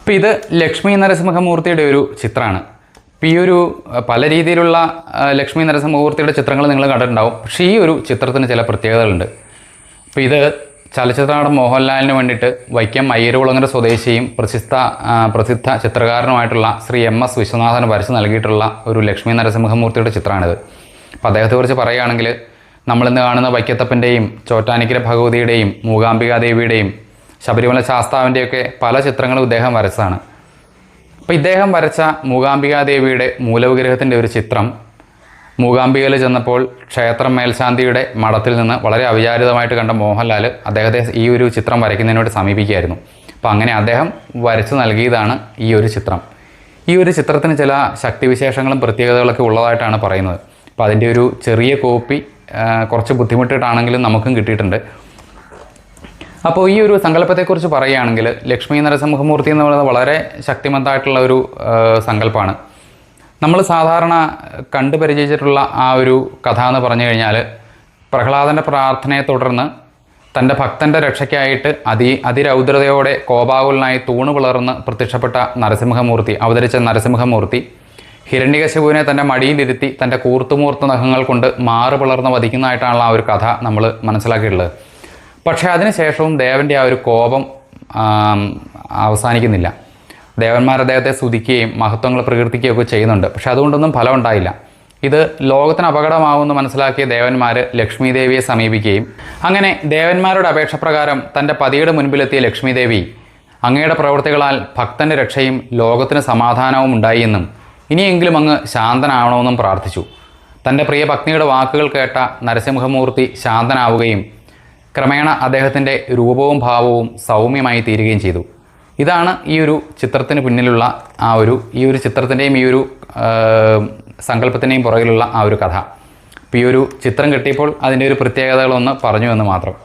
ഇപ്പോൾ ഇത് ലക്ഷ്മി നരസിംഹമൂർത്തിയുടെ ഒരു ചിത്രമാണ്. ഇപ്പോൾ ഈ ഒരു പല രീതിയിലുള്ള ലക്ഷ്മി നരസിംഹമൂർത്തിയുടെ ചിത്രങ്ങൾ നിങ്ങൾ കണ്ടിട്ടുണ്ടാവും. പക്ഷേ ഈ ഒരു ചിത്രത്തിന് ചില പ്രത്യേകതകളുണ്ട്. അപ്പോൾ ഇത് ചലച്ചിത്ര നടൻ മോഹൻലാലിന് വേണ്ടിയിട്ട് വൈക്കം അയ്യരുകുളങ്ങര സ്വദേശിയും പ്രസിദ്ധ ചിത്രകാരനുമായിട്ടുള്ള ശ്രീ MS വിശ്വനാഥൻ വരച്ച് നൽകിയിട്ടുള്ള ഒരു ലക്ഷ്മി നരസിംഹമൂർത്തിയുടെ ചിത്രമാണിത്. അപ്പോൾ അദ്ദേഹത്തെക്കുറിച്ച് പറയുകയാണെങ്കിൽ നമ്മളിന്ന് കാണുന്ന വൈക്കത്തപ്പൻ്റെയും ചോറ്റാനിക്കര ഭഗവതിയുടെയും മൂകാംബികാദേവിയുടെയും ശബരിമല ശാസ്താവിൻ്റെയൊക്കെ പല ചിത്രങ്ങളും ഇദ്ദേഹം വരച്ചതാണ്. അപ്പോൾ ഇദ്ദേഹം വരച്ച മൂകാംബികാദേവിയുടെ മൂലവിഗ്രഹത്തിൻ്റെ ഒരു ചിത്രം മൂകാംബികയിൽ ചെന്നപ്പോൾ ക്ഷേത്രം മേൽശാന്തിയുടെ മഠത്തിൽ നിന്ന് വളരെ അവിചാരിതമായിട്ട് കണ്ട മോഹൻലാൽ അദ്ദേഹത്തെ ഈ ഒരു ചിത്രം വരയ്ക്കുന്നതിനോട് സമീപിക്കുകയായിരുന്നു. അപ്പോൾ അങ്ങനെ അദ്ദേഹം വരച്ചു നൽകിയതാണ് ഈ ഒരു ചിത്രം. ഈ ഒരു ചിത്രത്തിന് ചില ശക്തിവിശേഷങ്ങളും പ്രത്യേകതകളൊക്കെ ഉള്ളതായിട്ടാണ് പറയുന്നത്. അപ്പോൾ അതിൻ്റെ ഒരു ചെറിയ കോപ്പി കുറച്ച് ബുദ്ധിമുട്ടിട്ടാണെങ്കിലും നമുക്കും കിട്ടിയിട്ടുണ്ട്. അപ്പോൾ ഈ ഒരു സങ്കല്പത്തെക്കുറിച്ച് പറയുകയാണെങ്കിൽ ലക്ഷ്മി നരസിംഹമൂർത്തി എന്ന് പറയുന്നത് വളരെ ശക്തിമത്തായിട്ടുള്ള ഒരു സങ്കല്പമാണ്. നമ്മൾ സാധാരണ കണ്ടു പരിചയിച്ചിട്ടുള്ള ആ ഒരു കഥ എന്ന് പറഞ്ഞു കഴിഞ്ഞാൽ പ്രഹ്ലാദൻ്റെ പ്രാർത്ഥനയെ തുടർന്ന് തൻ്റെ ഭക്തൻ്റെ രക്ഷയ്ക്കായിട്ട് അതിരൗദ്രതയോടെ കോപാകുലനായി തൂണ് പിളർന്ന് പ്രത്യക്ഷപ്പെട്ട അവതരിച്ച നരസിംഹമൂർത്തി ഹിരണ്യകശിപുവിനെ തൻ്റെ മടിയിലിരുത്തി തൻ്റെ കൂർത്തുമൂർത്ത നഖങ്ങൾ കൊണ്ട് മാറ് പിളർന്ന് വധിക്കുന്നതായിട്ടാണുള്ള ആ ഒരു കഥ നമ്മൾ മനസ്സിലാക്കിയിട്ടുള്ളത്. പക്ഷേ അതിനുശേഷവും ദേവൻ്റെ ആ ഒരു കോപം അവസാനിക്കുന്നില്ല. ദേവന്മാർ അദ്ദേഹത്തെ സ്തുതിക്കുകയും മഹത്വങ്ങൾ പ്രകീർത്തിക്കുകയൊക്കെ ചെയ്യുന്നുണ്ട്. പക്ഷെ അതുകൊണ്ടൊന്നും ഫലം ഉണ്ടായില്ല. ഇത് ലോകത്തിന് അപകടമാവുമെന്ന് മനസ്സിലാക്കിയ ദേവന്മാർ ലക്ഷ്മി ദേവിയെ സമീപിക്കുകയും അങ്ങനെ ദേവന്മാരുടെ അപേക്ഷപ്രകാരം തൻ്റെ പതിയുടെ മുൻപിലെത്തിയ ലക്ഷ്മി ദേവി അങ്ങയുടെ പ്രവൃത്തികളാൽ ഭക്തൻ്റെ രക്ഷയും ലോകത്തിന് സമാധാനവും ഉണ്ടായി എന്നും ഇനിയെങ്കിലും അങ്ങ് ശാന്തനാവണമെന്നും പ്രാർത്ഥിച്ചു. തൻ്റെ പ്രിയ പത്നിയുടെ വാക്കുകൾ കേട്ട നരസിംഹമൂർത്തി ശാന്തനാവുകയും ക്രമേണ അദ്ദേഹത്തിൻ്റെ രൂപവും ഭാവവും സൗമ്യമായി തീരുകയും ചെയ്തു. ഇതാണ് ഈ ഒരു ചിത്രത്തിന് പിന്നിലുള്ള ഈ ഒരു ചിത്രത്തിൻ്റെയും ഈ ഒരു സങ്കല്പത്തിൻ്റെയും പുറകിലുള്ള ആ ഒരു കഥ. അപ്പോൾ ഈ ഒരു ചിത്രം കിട്ടിയപ്പോൾ അതിൻ്റെ ഒരു പ്രത്യേകതകളൊന്ന് പറഞ്ഞു എന്ന് മാത്രം.